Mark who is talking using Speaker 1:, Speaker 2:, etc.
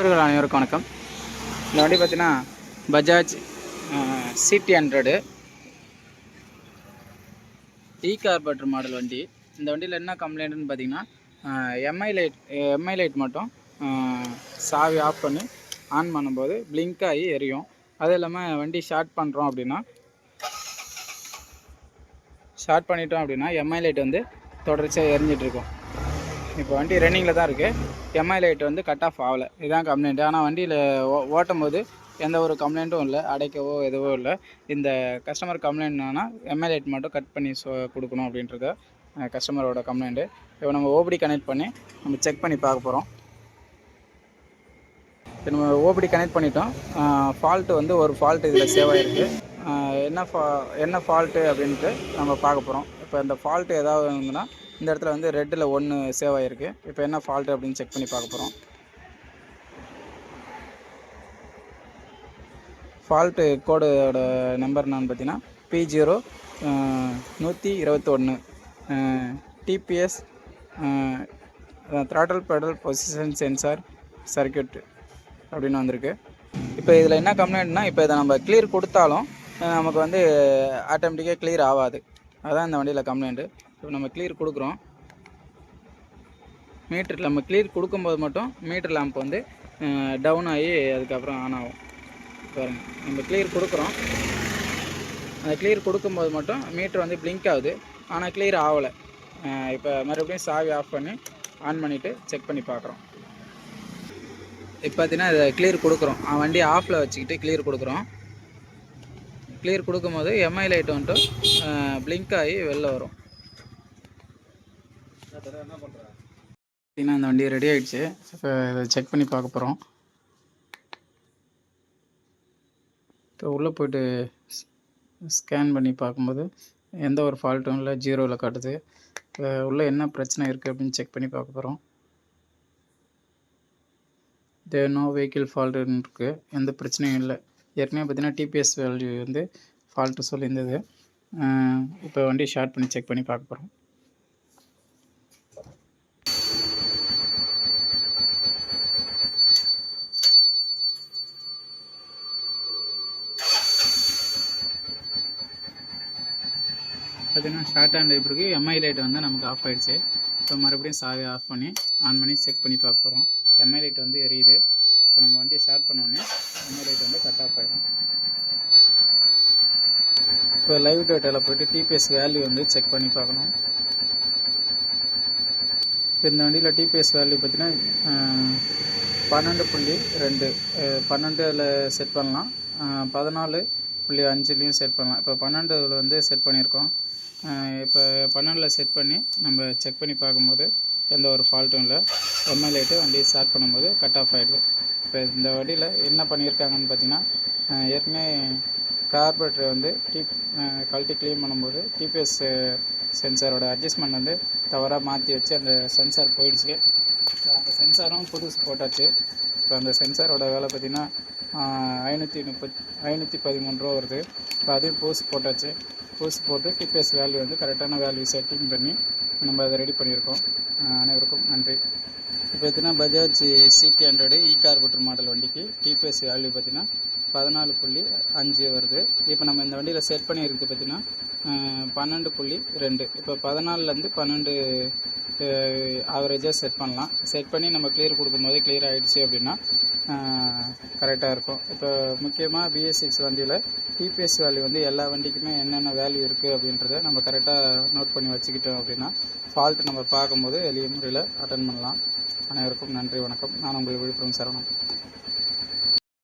Speaker 1: நண்பர்கள் அனைவருக்கும் வணக்கம். இந்த வண்டி பார்த்தீங்கன்னா பஜாஜ் CT100 கார்பரேட்டர் மாடல் வண்டி. இந்த வண்டியில் என்ன கம்ப்ளைண்ட்டுன்னு பார்த்தீங்கன்னா எம்ஐ லைட் மட்டும் சாவி ஆஃப் பண்ணி ஆன் பண்ணும்போது பிளிங்க் ஆகி எரியும். அதுவும் இல்லாமல் வண்டி ஸ்டார்ட் பண்ணிட்டோம் அப்படின்னா எம்ஐ லைட் வந்து தொடர்ச்சியாக எரிஞ்சிட்ருக்கும். இப்போ வண்டி ரன்னிங்கில் தான் இருக்குது. எம்ஐ லைட் வந்து கட் ஆஃப் ஆகலை. இதுதான் கம்ப்ளைண்ட்டு. ஆனால் வண்டியில் ஓட்டும் போது எந்த ஒரு கம்ப்ளைண்ட்டும் இல்லை, அடைக்கவோ எதுவோ இல்லை. இந்த கஸ்டமர் கம்ப்ளைண்ட் என்னன்னா எம்ஐ லைட் மட்டும் கட் பண்ணி கொடுக்கணும் அப்படின்றது கஸ்டமரோட கம்ப்ளைண்ட்டு. இப்போ நம்ம ஓபிடி கனெக்ட் பண்ணி நம்ம செக் பண்ணி பார்க்க போகிறோம். இப்போ நம்ம ஓபிடி கனெக்ட் பண்ணிட்டோம். ஃபால்ட்டு வந்து ஒரு ஃபால்ட்டு இதில் சேவ் ஆகிருக்கு. என்ன ஃபால்ட்டு அப்படின்ட்டு நம்ம பார்க்க போகிறோம். இப்போ இந்த ஃபால்ட்டு ஏதாவது இருந்ததுன்னா இந்த இடத்துல வந்து ரெட்டில் 1 சேவ் ஆகிருக்கு. இப்போ என்ன ஃபால்ட்டு அப்படின்னு செக் பண்ணி பார்க்க போகிறோம். ஃபால்ட்டு கோடோட நம்பர் என்னன்னு பார்த்தீங்கன்னா P0-121 TPS throttle pedal position sensor circuit அப்படின்னு வந்திருக்கு. இப்போ இதில் என்ன கம்ப்ளைண்ட்னா, இப்போ இதை நம்ம கிளியர் கொடுத்தாலும் நமக்கு வந்து ஆட்டோமேட்டிக்காக கிளியர் ஆகாது. அதுதான் இந்த வண்டியில் கம்ப்ளைண்ட்டு. இப்போ நம்ம கிளியர் கொடுக்குறோம். மீட்டர் நம்ம கிளியர் கொடுக்கும்போது மட்டும் மீட்டர் லேம்ப் வந்து டவுன் ஆகி அதுக்கப்புறம் ஆன் ஆகும். பாருங்க, நம்ம கிளியர் கொடுக்குறோம். அந்த கிளியர் கொடுக்கும்போது மட்டும் மீட்டர் வந்து பிளிங்க் ஆகுது, ஆனால் கிளியர் ஆகலை. இப்போ மறுபடியும் சாவி ஆஃப் பண்ணி ஆன் பண்ணிவிட்டு செக் பண்ணி பார்க்குறோம். இப்போ பார்த்தீங்கன்னா இதை கிளியர் கொடுக்குறோம். வண்டி ஆஃபில் வச்சுக்கிட்டு கிளியர் கொடுக்குறோம். கிளியர் கொடுக்கும்போது எம்ஐ லைட் வந்துட்டு பிளிங்க் ஆகி வெளில வரும். என்ன பண்ணுறேன் பார்த்தீங்கன்னா இந்த வண்டி ரெடி ஆகிடுச்சு. இப்போ இதை செக் பண்ணி பார்க்க போகிறோம். இப்போ உள்ளே போய்ட்டு ஸ்கேன் பண்ணி பார்க்கும்போது எந்த ஒரு ஃபால்ட்டும் இல்லை, 0ல் காட்டுது. இப்போ உள்ளே என்ன பிரச்சனை இருக்குது அப்படின்னு செக் பண்ணி பார்க்க போகிறோம். நோ வெஹிக்கிள் ஃபால்ட்டுன்னு இருக்குது. எந்த பிரச்சனையும் இல்லை. ஏற்கனவே பார்த்தீங்கன்னா டிபிஎஸ் வேல்யூ வந்து ஃபால்ட்டு சொல்லியிருந்தது. இப்போ வண்டி ஸ்டார்ட் பண்ணி செக் பண்ணி பார்க்க போகிறோம். பார்த்தீங்கன்னா ஷார்ட் ஹேண்ட் டைப் இருக்குது. எம்ஐ லைட் வந்து நமக்கு ஆஃப் ஆகிடுச்சு. இப்போ மறுபடியும் சாவி ஆஃப் பண்ணி ஆன் பண்ணி செக் பண்ணி பார்க்க போகிறோம். எம்ஐ லைட் வந்து எரியுது. இப்போ நம்ம வண்டியை ஸ்டார்ட் பண்ணோடனே எம்ஐ லைட் வந்து கட் ஆஃப் ஆகிடும். இப்போ லைவ் டேட்டாவில் போய்ட்டு டிபிஎஸ் வேல்யூ வந்து செக் பண்ணி பார்க்கணும். இப்போ இந்த வண்டியில் டிபிஎஸ் வேல்யூ பார்த்தீங்கன்னா 12.2 12ல் செட் பண்ணலாம், 14.5லையும் செட் பண்ணலாம். இப்போ 12ல் வந்து செட் பண்ணியிருக்கோம். இப்போ 12ல் செட் பண்ணி நம்ம செக் பண்ணி பார்க்கும்போது எந்த ஒரு ஃபால்ட்டும் இல்லை. எம்ஐ லைட்டு வண்டி ஸ்டார்ட் பண்ணும்போது கட் ஆஃப் ஆகிடுது. இப்போ இந்த வண்டியில் என்ன பண்ணியிருக்காங்கன்னு பார்த்தீங்கன்னா, ஏற்கனவே கார்பரேட்டர் வந்து கழட்டி க்ளீன் பண்ணும்போது டிபிஎஸ் சென்சாரோட அட்ஜஸ்ட்மெண்ட் வந்து தவறாக மாற்றி வச்சு அந்த சென்சார் போயிடுச்சு. அந்த சென்சாரும் புதுசு போட்டாச்சு. இப்போ அந்த சென்சாரோட வேலை பார்த்திங்கன்னா 513 ரூபா வருது. இப்போ அதையும் போஸ்ட் போட்டாச்சு. போஸ்ட் போட்டு டிபிஎஸ் வேல்யூ வந்து கரெக்டான வேல்யூ செட்டிங் பண்ணி நம்ம அதை ரெடி பண்ணியிருக்கோம். அனைவருக்கும் நன்றி. இப்போ பார்த்தீங்கன்னா பஜாஜ் CT100 கார்பரேட்டர் மாடல் வண்டிக்கு டிபிஎஸ் வேல்யூ பார்த்திங்கன்னா 14.5 வருது. இப்போ நம்ம இந்த வண்டியில் செட் பண்ணியிருக்கு பார்த்திங்கன்னா 12.2. இப்போ 14லேருந்து 12 ஆவரேஜாக செட் பண்ணலாம். செட் பண்ணி நம்ம கிளியர் கொடுக்கும்போது கிளியர் ஆகிடுச்சு அப்படின்னா கரெக்டாக இருக்கும். இப்போ முக்கியமாக BS6 வண்டியில் டிபிஎஸ் வேல்யூ வந்து எல்லா வண்டிக்குமே என்னென்ன வேல்யூ இருக்குது அப்படின்றத நம்ம கரெக்டாக நோட் பண்ணி வச்சுக்கிட்டோம் அப்படின்னா ஃபால்ட்டு நம்ம பார்க்கும்போது எளிய முறையில் அட்டன் பண்ணலாம். அனைவருக்கும் நன்றி, வணக்கம். நான் உங்கள் விழுப்புரம் சரவணன்.